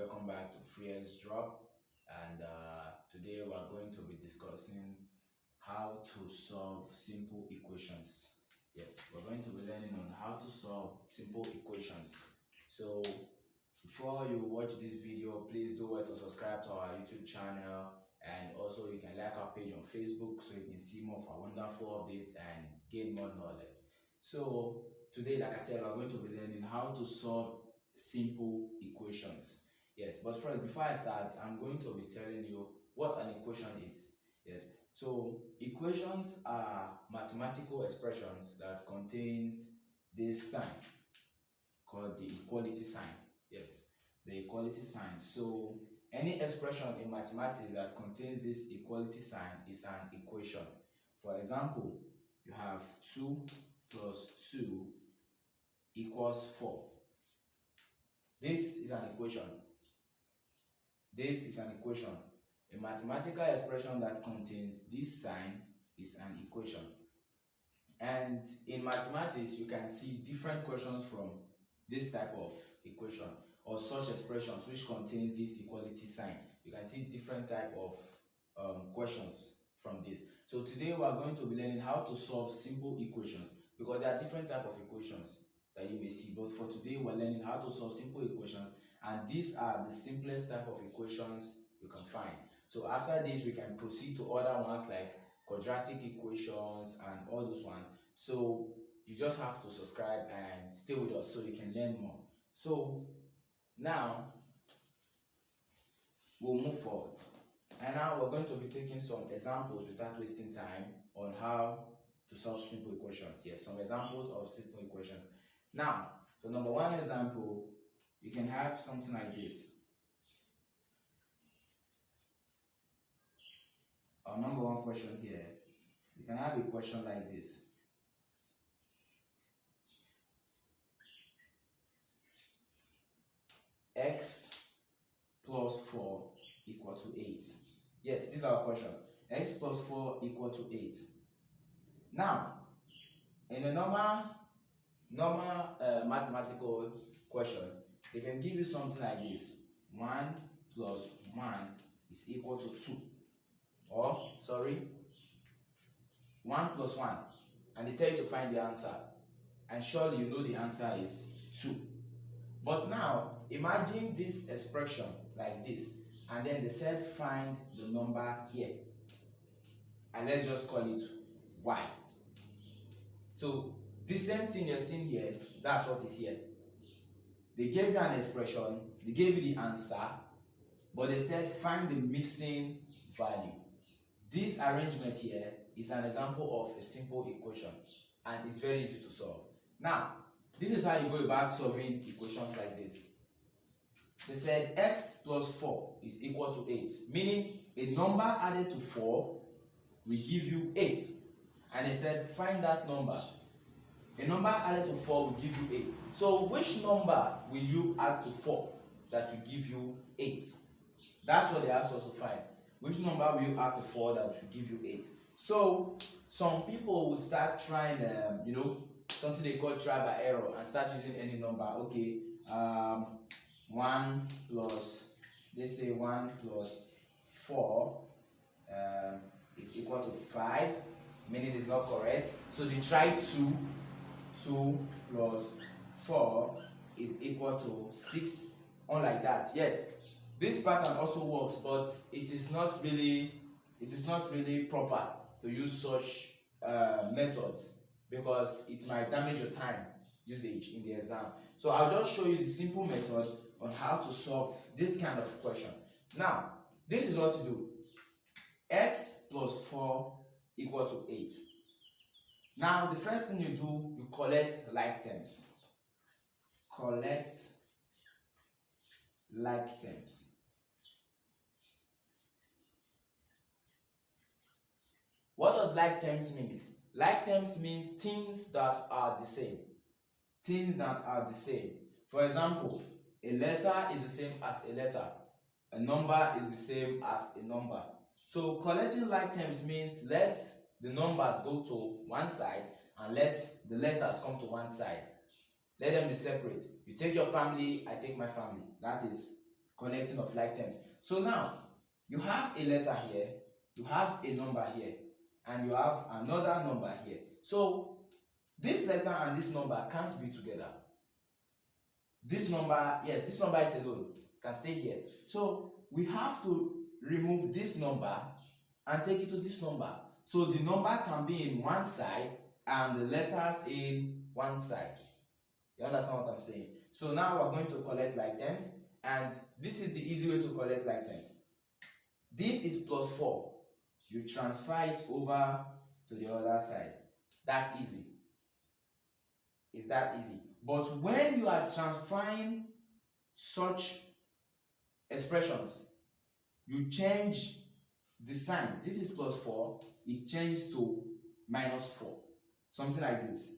welcome back to Free X Drop. And today we are going to be discussing how to solve simple equations. Yes, we're going to be learning on how to solve simple equations. So before you watch this video, please do to subscribe to our YouTube channel, and also you can like our page on Facebook so you can see more of our wonderful updates and gain more knowledge. So today, like I said, we're going to be learning how to solve simple equations. Yes, but first, before I start, I'm going to be telling you what an equation is. Yes, so equations are mathematical expressions that contains this sign called the equality sign. Yes, the equality sign. So any expression in mathematics that contains this equality sign is an equation. For example, you have 2 plus 2 equals 4. This is an equation. This is an equation. A mathematical expression that contains this sign is an equation. And in mathematics, you can see different questions from this type of equation or such expressions which contains this equality sign. You can see different type of questions from this. So today we are going to be learning how to solve simple equations, because there are different type of equations that you may see. But for today, we're learning how to solve simple equations, and these are the simplest type of equations you can find. So after this, we can proceed to other ones like quadratic equations and all those ones. So you just have to subscribe and stay with us so you can learn more. So now we'll move forward, and now we're going to be taking some examples without wasting time on how to solve simple equations. Yes, some examples of simple equations. Now, for number one example, you can have something like this. Our number one question here, you can have a question like this. X plus 4 equal to 8. Yes, this is our question. X plus 4 equal to 8. Now, in a normal mathematical question, they can give you something like this. 1 plus 1 is equal to 2. Or, sorry, 1 plus 1. And they tell you to find the answer. And surely you know the answer is 2. But now, imagine this expression like this. And then they said find the number here. And let's just call it y. So the same thing you're seeing here, that's what is here. They gave you an expression, they gave you the answer, but they said find the missing value. This arrangement here is an example of a simple equation, and it's very easy to solve. Now, this is how you go about solving equations like this. They said x plus 4 is equal to 8, meaning a number added to 4 will give you 8. And they said find that number. A number added to 4 will give you 8. So which number will you add to 4 that will give you 8? That's what they asked us to find. Which number will you add to 4 that will give you 8? So some people will start trying, something they call try by error, and start using any number. Okay, 1 plus, let's say 1 plus 4 is equal to 5, meaning it's not correct. So they try 2. 2 plus 4 is equal to 6, unlike that. Yes, this pattern also works, but it is not really proper to use such methods, because it might damage your time usage in the exam. So I'll just show you the simple method on how to solve this kind of question. Now, this is what to do. X plus 4 equal to 8. Now, the first thing you do, you collect like terms. Collect like terms. What does like terms mean? Like terms means things that are the same. Things that are the same. For example, a letter is the same as a letter. A number is the same as a number. So collecting like terms means let the numbers go to one side and let the letters come to one side. Let them be separate. You take your family, I take my family. That is collecting of like terms. So now you have a letter here, you have a number here, and you have another number here. So this letter and this number can't be together. This number, yes, this number is alone, can stay here. So we have to remove this number and take it to this number. So the number can be in one side and the letters in one side. You understand what I'm saying? So now we're going to collect like terms, and this is the easy way to collect like terms. This is plus 4. You transfer it over to the other side. That's easy. It's that easy. But when you are transferring such expressions, you change the sign. This is plus 4. It changes to minus 4. Something like this.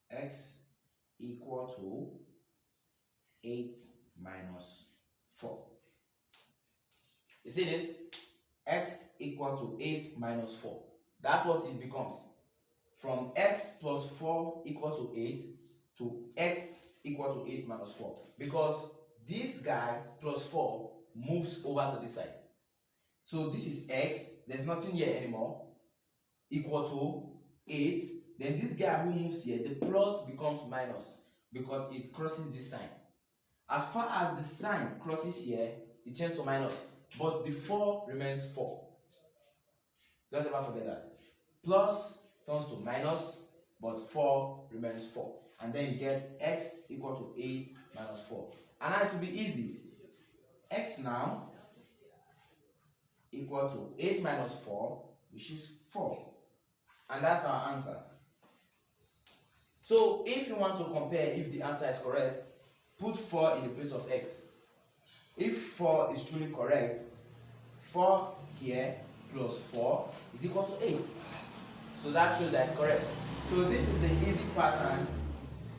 X equal to 8 minus 4. You see this? X equal to 8 minus 4. That's what it becomes. From x plus 4 equal to 8 to x equal to 8 minus 4. Because this guy plus 4 moves over to this side. So this is x, there's nothing here anymore, equal to 8. Then this guy who moves here, the plus becomes minus because it crosses this sign. As far as the sign crosses here, it changes to minus. But the 4 remains 4. Don't ever forget that. Plus turns to minus, but 4 remains 4. And then you get x equal to 8 minus 4. And now it will be easy. X now equal to 8 minus 4, which is 4. And that's our answer. So if you want to compare if the answer is correct, put 4 in the place of x. If 4 is truly correct, 4 here plus 4 is equal to 8. So that shows that it's correct. So this is the easy pattern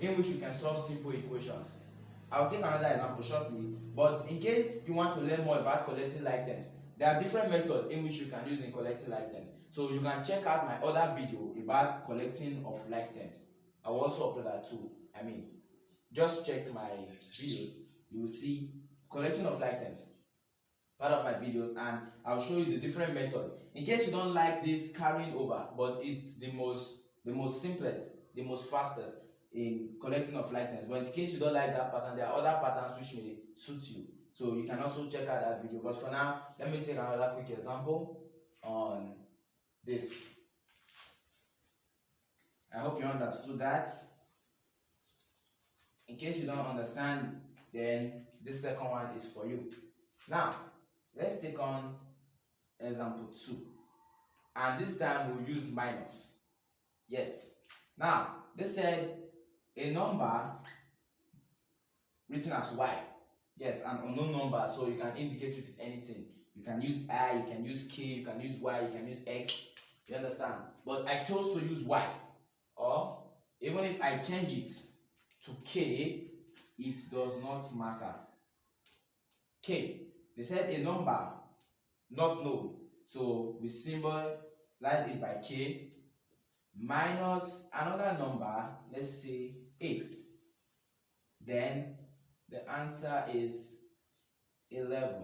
in which you can solve simple equations. I'll take another example shortly, but in case you want to learn more about collecting like terms, there are different methods in which you can use in collecting like terms. So you can check out my other video about collecting of like terms. I will also upload that too. Just check my videos, you will see collecting of like terms, part of my videos, and I'll show you the different method. In case you don't like this carrying over, but it's the most simplest, the most fastest in collecting of like terms. But in case you don't like that pattern, there are other patterns which may suit you. So you can also check out that video. But for now, let me take another quick example on this. I hope you understood that. In case you don't understand, then this second one is for you. Now, let's take on example 2. And this time we'll use minus. Yes. Now, they said a number written as y. Yes, an unknown number, so you can indicate it with anything. You can use I, you can use k, you can use y, you can use x. You understand? But I chose to use y. Or even if I change it to k, it does not matter. K. They said a number not known. So we symbolize it by k minus another number, let's say 8. Then the answer is 11.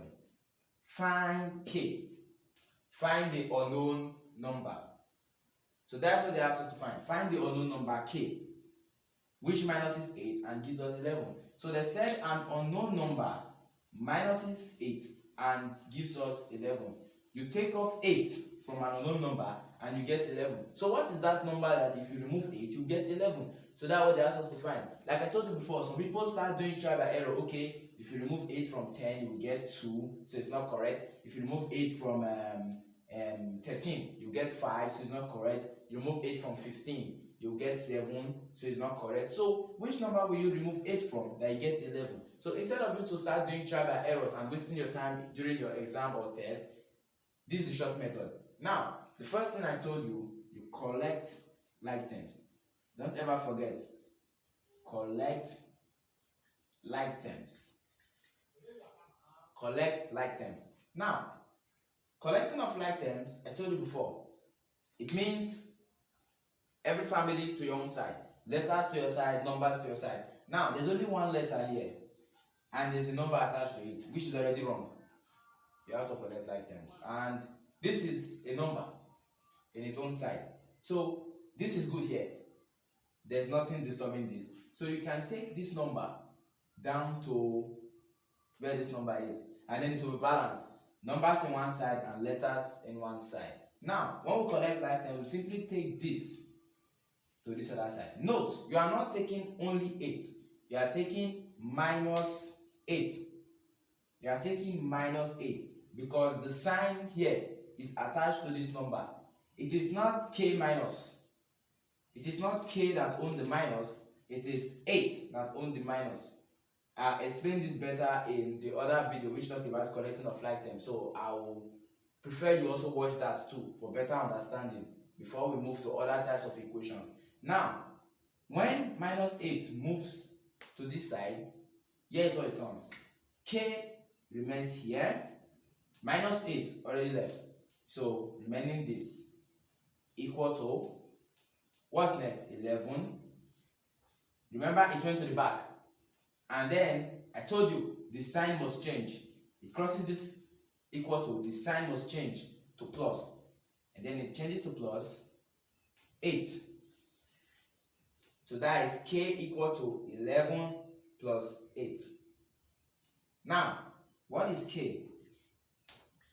Find k. Find the unknown number. So that's what they asked us to find. Find the unknown number k, which minuses 8 and gives us 11. So they said an unknown number minuses 8 and gives us 11. You take off 8 from an unknown number and you get 11. So what is that number that if you remove 8, you get 11? So that's what they asked us to find. Like I told you before, some people start doing trial by error. Okay, if you remove 8 from 10, you will get 2, so it's not correct. If you remove 8 from 13, you get 5, so it's not correct. You remove 8 from 15, you get 7, so it's not correct. So which number will you remove 8 from that you get 11? So instead of you to start doing trial by errors and wasting your time during your exam or test, this is the short method. Now, the first thing I told you, you collect like terms. Don't ever forget, collect like terms. Collect like terms. Now, collecting of like terms, I told you before, it means every family to your own side. Letters to your side, numbers to your side. Now, there's only one letter here. and there's a number attached to it, which is already wrong. You have to collect like terms, and this is a number in its own side. So this is good here. There's nothing disturbing this. So you can take this number down to where this number is, and then to be balanced, numbers in one side and letters in one side. Now, when we collect like terms, we simply take this to this other side. Note, you are not taking only 8. You are taking minus 8. You are taking minus 8 because the sign here is attached to this number. It is not k minus. It is not k that owns the minus. It is 8 that owns the minus. I explained this better in the other video which talked about collecting of like terms. So I will prefer you also watch that too for better understanding before we move to other types of equations. Now, when minus 8 moves to this side, here is what it turns. K remains here. Minus 8 already left. So remaining this equal to, what's next? 11. Remember, it went to the back. And then I told you the sign must change. It crosses this equal to, the sign must change to plus. And then it changes to plus 8. So that is k equal to 11 plus 8. Now, what is k?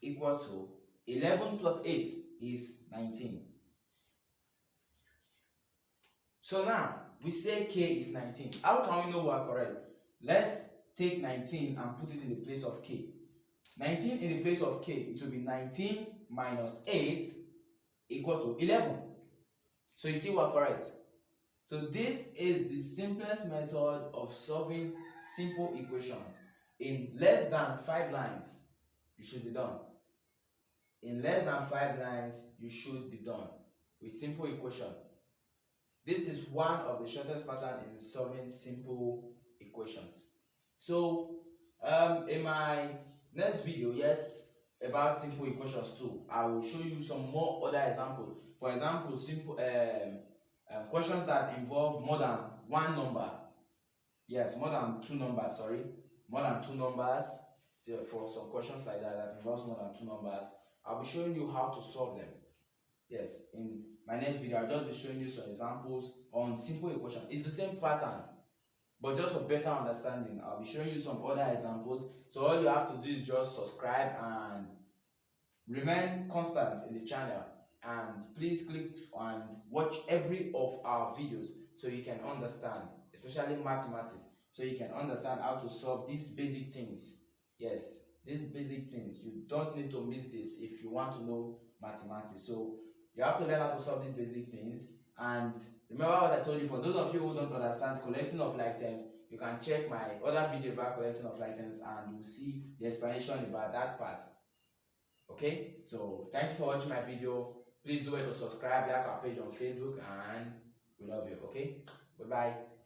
Equal to 11 plus 8 is 19. So now, we say k is 19. How can we know we are correct? Let's take 19 and put it in the place of k. 19 in the place of k, it will be 19 minus 8 equal to 11. So you see we are correct. So this is the simplest method of solving simple equations. In less than 5 lines, you should be done. In less than 5 lines, you should be done with simple equation. This is one of the shortest patterns in solving simple equations. So in my next video, yes, about simple equations too, I will show you some more other examples. For example, simple questions that involve more than one number. Yes, more than 2 numbers, sorry. More than 2 numbers. So for some questions like that that involves more than 2 numbers, I'll be showing you how to solve them. Yes, in my next video, I'll just be showing you some examples on simple equations. It's the same pattern, but just for better understanding, I'll be showing you some other examples. So all you have to do is just subscribe and remain constant in the channel. And please click and watch every of our videos so you can understand, especially mathematics, so you can understand how to solve these basic things. Yes, these basic things. You don't need to miss this if you want to know mathematics. So you have to learn how to solve these basic things. And remember what I told you, for those of you who don't understand collecting of like terms, you can check my other video about collecting of like terms and you'll see the explanation about that part. Okay, so thank you for watching my video. Please do it to subscribe, like our page on Facebook, and we love you. Okay, bye bye.